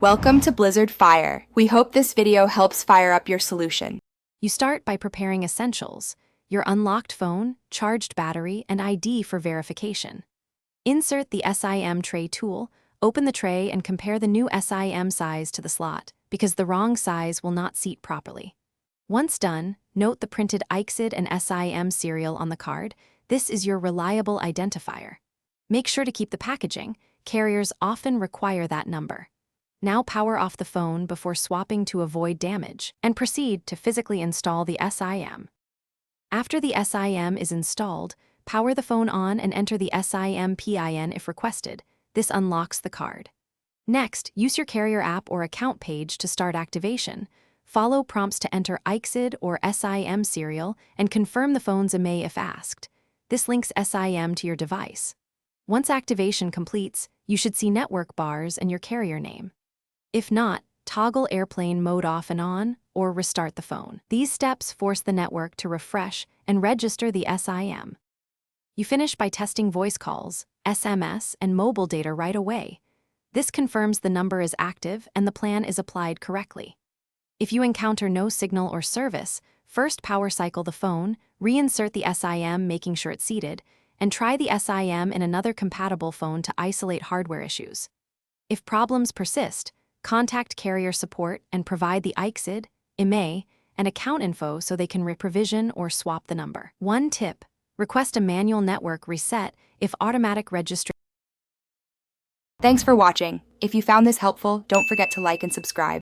Welcome to Blizzard Fire. We hope this video helps fire up your solution. You start by preparing essentials: your unlocked phone, charged battery, and ID for verification. Insert the SIM tray tool, open the tray and compare the new SIM size to the slot, because the wrong size will not seat properly. Once done, note the printed ICSID and SIM serial on the card. This is your reliable identifier. Make sure to keep the packaging. Carriers often require that number. Now power off the phone before swapping to avoid damage, and proceed to physically install the SIM. After the SIM is installed, power the phone on and enter the SIM PIN if requested. This unlocks the card. Next, use your carrier app or account page to start activation. Follow prompts to enter ICSID or SIM serial and confirm the phone's IMEI if asked. This links SIM to your device. Once activation completes, you should see network bars and your carrier name. If not, toggle airplane mode off and on, or restart the phone. These steps force the network to refresh and register the SIM. You finish by testing voice calls, SMS, and mobile data right away. This confirms the number is active and the plan is applied correctly. If you encounter no signal or service, first power cycle the phone, reinsert the SIM making sure it's seated, and try the SIM in another compatible phone to isolate hardware issues. If problems persist, contact carrier support and provide the ICSID, IMEI, and account info so they can reprovision or swap the number. One tip: request a manual network reset if automatic registration. Thanks for watching. If you found this helpful, don't forget to like and subscribe.